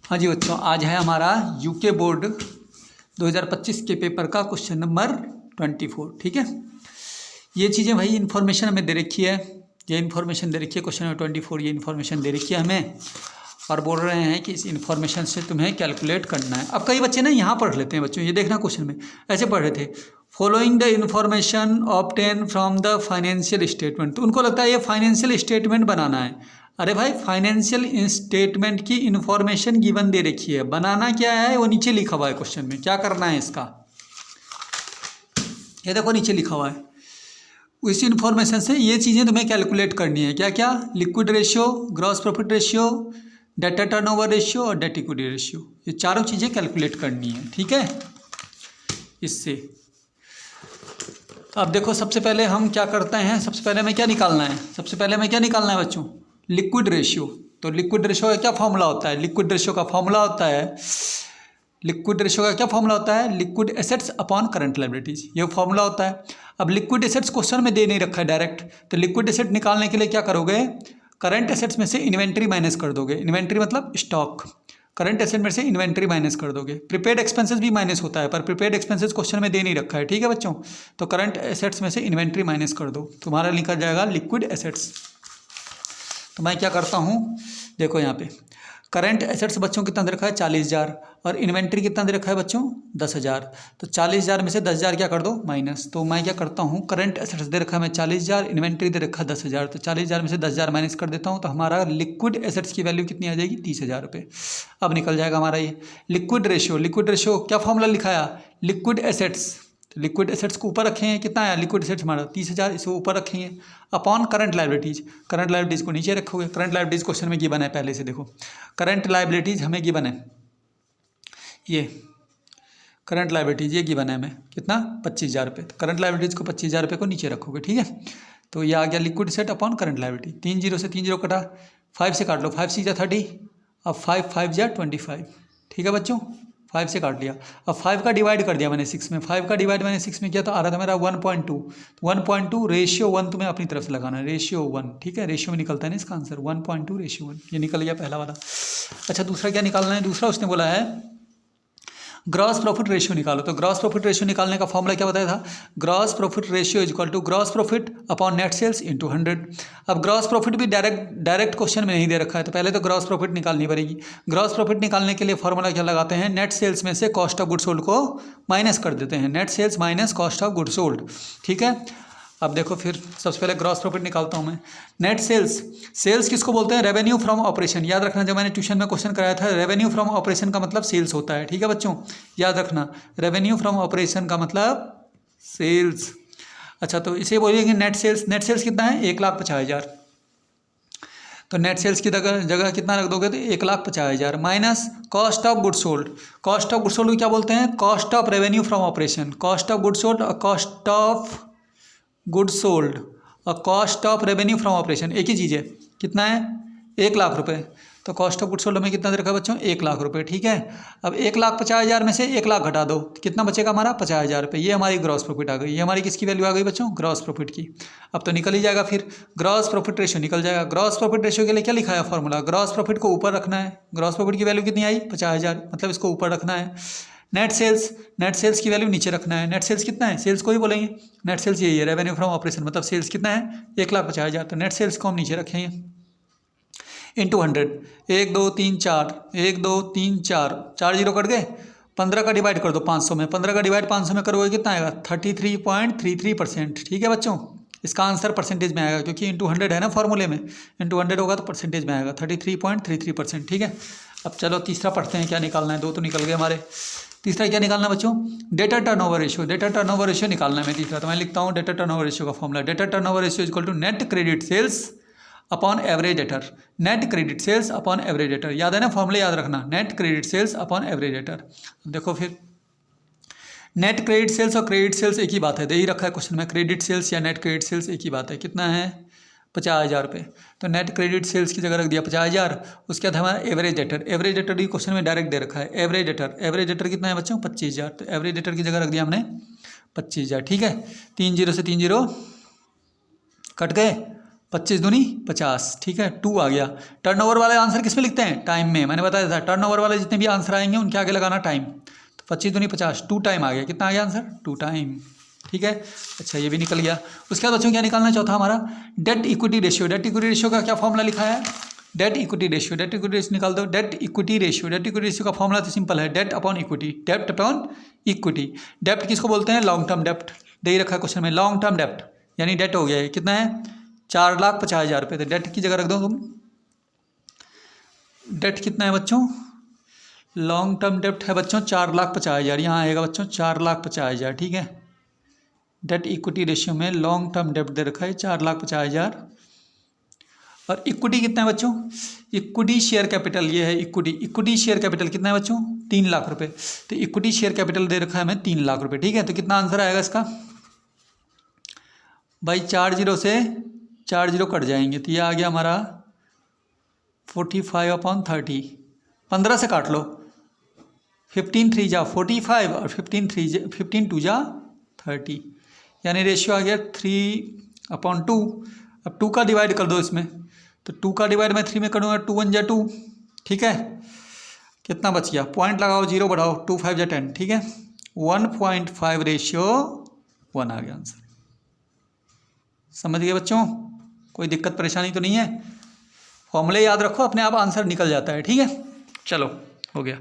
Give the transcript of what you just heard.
हाँ जी बच्चों, आज है हमारा यूके बोर्ड 2025 के पेपर का क्वेश्चन नंबर 24। ठीक है, ये चीज़ें भाई इन्फॉर्मेशन हमें दे रखी है, ये इन्फॉर्मेशन दे रखी है क्वेश्चन नंबर 24, ये इन्फॉर्मेशन दे रखी है हमें और बोल रहे हैं कि इस इन्फॉर्मेशन से तुम्हें कैलकुलेट करना है। अब कई बच्चे ना यहाँ पढ़ लेते हैं बच्चों, ये देखना क्वेश्चन में ऐसे पढ़ रहे थे, following the information obtain from the financial statement. तो उनको लगता है ये फाइनेंशियल स्टेटमेंट बनाना है। अरे भाई, फाइनेंशियल स्टेटमेंट की इन्फॉर्मेशन गिवन दे रखी है, बनाना क्या है वो नीचे लिखा हुआ है क्वेश्चन में। क्या करना है इसका, ये देखो नीचे लिखा हुआ है। इस इन्फॉर्मेशन से ये चीज़ें तुम्हें कैलकुलेट करनी है। क्या क्या? Liquid ratio, gross profit ratio, debt turnover ratio और डेट इक्विटी रेशियो, ये चारों चीज़ें कैलकुलेट करनी है। ठीक है, इससे अब देखो सबसे पहले हम क्या करते हैं, सबसे पहले हमें क्या निकालना है, सबसे पहले हमें क्या निकालना है बच्चों, लिक्विड रेशियो। तो लिक्विड रेशियो का क्या फॉर्मूला होता है, लिक्विड रेशियो का फॉर्मूला होता है, लिक्विड रेशियो का क्या फॉर्मूला होता है, liquid assets upon current liabilities, ये फॉर्मूला होता है। अब लिक्विड एसेट्स क्वेश्चन में दे नहीं रखा है डायरेक्ट, तो लिक्विड एसेट निकालने के लिए क्या करोगे, करंट एसेट्स में से इन्वेंट्री माइनस कर दोगे। इन्वेंट्री मतलब स्टॉक, करंट एसेट में से इन्वेंट्री माइनस कर दोगे। प्रीपेड एक्सपेंसेस भी माइनस होता है, पर प्रीपेड एक्सपेंसेस क्वेश्चन में दे नहीं रखा है। ठीक है बच्चों, तो करंट एसेट्स में से इन्वेंट्री माइनस कर दो, तुम्हारा निकल जाएगा लिक्विड एसेट्स। तो मैं क्या करता हूँ, देखो यहाँ पे करंट एसेट्स बच्चों कितना दे रखा है 40,000 और इन्वेंट्री कितना दे रखा है बच्चों 10,000। तो 40,000 में से 10,000 क्या कर दो माइनस। तो मैं क्या करता हूँ, करंट एसेट्स दे रखा है मैं 40,000, इन्वेंट्री दे रखा है 10,000, तो 40,000 में से 10,000 माइनस कर देता हूँ, तो हमारा लिक्विड एसेट्स की वैल्यू कितनी आ जाएगी 30,000 रुपये। अब निकल जाएगा हमारा ये लिक्विड रेशियो। लिक्विड रेशियो क्या फॉर्मूला लिखाया, लिक्विड एसेट्स, तो लिक्विड एसेट्स को ऊपर रखेंगे, कितना आया लिक्विड एसेट्स हमारा 30,000, इसे ऊपर रखेंगे upon current liabilities. Current liabilities को नीचे रखोगे। करंट लायबिलिटीज क्वेश्चन में गिवन है पहले से, देखो करंट लायबिलिटीज हमें गिवन है, ये करंट लायबिलिटीज ये गिवन है हमें कितना 25,000 रुपये। तो करंट लायबिलिटीज को 25,000 रुपये को नीचे रखोगे। ठीक है, तो ये आ गया liquid asset upon current liability. 3 0 से 3 0 कटा, 5 से काट लो, 5 6 30, अब 5 5 जा 25। ठीक है बच्चों, 5 से काट लिया। अब 5 का डिवाइड कर दिया मैंने 6 में, 5 का डिवाइड मैंने 6 में किया तो आ रहा था मेरा 1.2। 1.2 रेशियो 1 तुम्हें अपनी तरफ से लगाना है, रेशियो 1। ठीक है, रेशियो में निकलता है ना इसका आंसर 1.2 रेशियो 1, ये निकल गया पहला वाला। अच्छा, दूसरा क्या निकालना है, दूसरा उसने बोला है ग्रॉस प्रॉफिट रेशियो निकालो। तो ग्रॉस प्रॉफिट रेशियो निकालने का फॉर्मूला क्या बताया था, gross profit ratio is equal to gross profit upon net sales into 100। अब ग्रॉस प्रॉफिट भी डायरेक्ट क्वेश्चन में नहीं दे रखा है, तो पहले तो ग्रॉस प्रॉफिट निकालनी पड़ेगी। ग्रॉस प्रॉफिट निकालने के लिए फॉर्मूला क्या लगाते हैं, नेट सेल्स में से कॉस्ट ऑफ गुड्स सोल्ड को माइनस कर देते हैं, net sales minus cost of goods sold. ठीक है, अब देखो फिर सबसे पहले ग्रॉस प्रॉफिट निकालता हूँ मैं। नेट सेल्स, सेल्स किसको बोलते हैं, रेवेन्यू फ्रॉम ऑपरेशन। याद रखना, जब मैंने ट्यूशन में क्वेश्चन कराया था, रेवेन्यू फ्रॉम ऑपरेशन का मतलब सेल्स होता है। ठीक है बच्चों, याद रखना, रेवेन्यू फ्रॉम ऑपरेशन का मतलब सेल्स। अच्छा, तो इसे बोलिएगा नेट सेल्स। नेट सेल्स कितना है 1,50,000, तो नेट सेल्स की जगह कितना रख दोगे, तो 1,50,000 minus cost of goods sold. Cost of goods sold को क्या बोलते हैं, cost of revenue from operation. Cost of goods sold और कॉस्ट ऑफ गुड्स सोल्ड और cost of revenue from operation एक ही चीज़ है। कितना है 1,00,000 रुपये, तो कॉस्ट ऑफ गुड्स सोल्ड में कितना दे रखा है बच्चों 1,00,000 रुपये। ठीक है, अब 1,50,000 में से 1,00,000 घटा दो, कितना बचेगा हमारा 50,000 रुपये। ये हमारी ग्रॉस प्रॉफिट आ गई, ये हमारी किसकी वैल्यू आ गई बच्चों, ग्रॉस प्रॉफिट की। अब तो निकल ही जाएगा, फिर ग्रॉस प्रॉफिट रेशियो निकल जाएगा। ग्रॉस प्रॉफिट रेशियो के लिए क्या लिखा है फॉर्मूला, ग्रॉस प्रॉफिट को ऊपर रखना है। ग्रॉस प्रॉफिट की वैल्यू कितनी आई 50,000, मतलब इसको ऊपर रखना है। नेट सेल्स, नेट सेल्स की वैल्यू नीचे रखना है। नेट सेल्स कितना है, सेल्स को ही बोलेंगे, नेट सेल्स यही है, रेवेन्यू फ्रॉम ऑपरेशन मतलब सेल्स कितना है 1,50,000, तो नेट सेल्स को हम नीचे रखेंगे इंटू 100। 1 2 3 4, 1 2 3 4, 4 जीरो कट गए। 15 का डिवाइड कर दो 500 में, 15 का डिवाइड 500 में करोगे कितना आएगा 33.33%। ठीक है बच्चों, इसका आंसर परसेंटेज में आएगा, क्योंकि इंटू 100 है ना फॉर्मूले में, इंटू 100 होगा तो परसेंटेज में आएगा 33.33%। ठीक है, अब चलो तीसरा पढ़ते हैं, क्या निकालना है, दो तो निकल गए हमारे। तीसरा क्या निकालना है बच्चों, data turnover ratio. Data turnover ratio निकालना है मैं तीसरा, तो मैं लिखता हूँ डेटा टर्नओवर रेशियो का formula, data turnover ratio is equal to net credit sales upon average debtor. Net credit sales upon average debtor, याद है ना फॉर्मूला, याद रखना, net credit sales upon average debtor. देखो फिर नेट क्रेडिट सेल्स और credit sales एक ही बात है, दे ही रखा है क्वेश्चन में, क्रेडिट सेल्स या नेट क्रेडिट सेल्स एक ही बात है। कितना है 50,000 रुपये, तो नेट क्रेडिट सेल्स की जगह रख दिया 50,000। उसके बाद हमारा एवरेज डेटर, एवरेज डेटर भी क्वेश्चन में डायरेक्ट दे रखा है। एवरेज डेटर, एवरेज डेटर कितना है बच्चों 25,000, तो एवरेज डेटर की जगह रख दिया हमने 25,000। ठीक है, 3 0 से 3 0 कट गए 25 दूनी 50, ठीक है, 2 आ गया। टर्नओवर वाले आंसर किस में लिखते हैं? टाइम में। मैंने बताया था टर्नओवर वाले जितने भी आंसर आएंगे उनके आगे लगाना टाइम। तो 25 दूनी 50, 2 टाइम आ गया। कितना आ गया आंसर? 2 टाइम, ठीक है। अच्छा, ये भी निकल गया। उसके बाद बच्चों क्या निकालना है? चौथा हमारा date equity ratio. Date equity ratio का क्या फॉर्मूला लिखा है? Date equity ratio. Date equity ratio निकाल दो। Date equity ratio, date equity ratio का फॉर्मूला तो सिंपल है, डेट अपॉन इक्विटी। डेप्ट अपॉन इक्विटी। डेप्ट किसको बोलते हैं? लॉन्ग टर्म डेप्ट। दे ही रखा है क्वेश्चन में, लॉन्ग टर्म डेप्ट यानी डेट हो गया है। कितना है? 4,50,000 रुपये। तो डेट की जगह रख दो तुम। डेट कितना है बच्चों? लॉन्ग टर्म डेप्ट है बच्चों 4,50,000। यहाँ आएगा बच्चों 4,50,000, ठीक है। डेट इक्विटी रेशियो में लॉन्ग टर्म डेप्ट दे रखा है 4,50,000। और इक्विटी कितना है बच्चों? इक्विटी शेयर कैपिटल, ये है इक्विटी। इक्विटी शेयर कैपिटल कितना है बच्चों? 3 लाख रुपए। तो इक्विटी शेयर कैपिटल दे रखा है हमें 3 लाख रुपए, ठीक है। तो कितना आंसर आएगा इसका? भाई 4 0 से 4 0 कट जाएंगे, तो ये आ गया हमारा 45/30। 15 से काट लो, 15 3 जा 45 और 15 2 जा 30, यानी रेशियो आ गया 3/2। अब 2 का डिवाइड कर दो इसमें, तो 2 का डिवाइड मैं 3 में करूँगा, 2 1 जा 2, ठीक है। कितना बच गया? पॉइंट लगाओ, 0 बढ़ाओ, 2 5 जा 10, ठीक है। 1.5 रेशियो 1 आ गया आंसर। समझ गए बच्चों? कोई दिक्कत परेशानी तो नहीं है? फॉर्मूले याद रखो, अपने आप आंसर निकल जाता है, ठीक है। चलो, हो गया।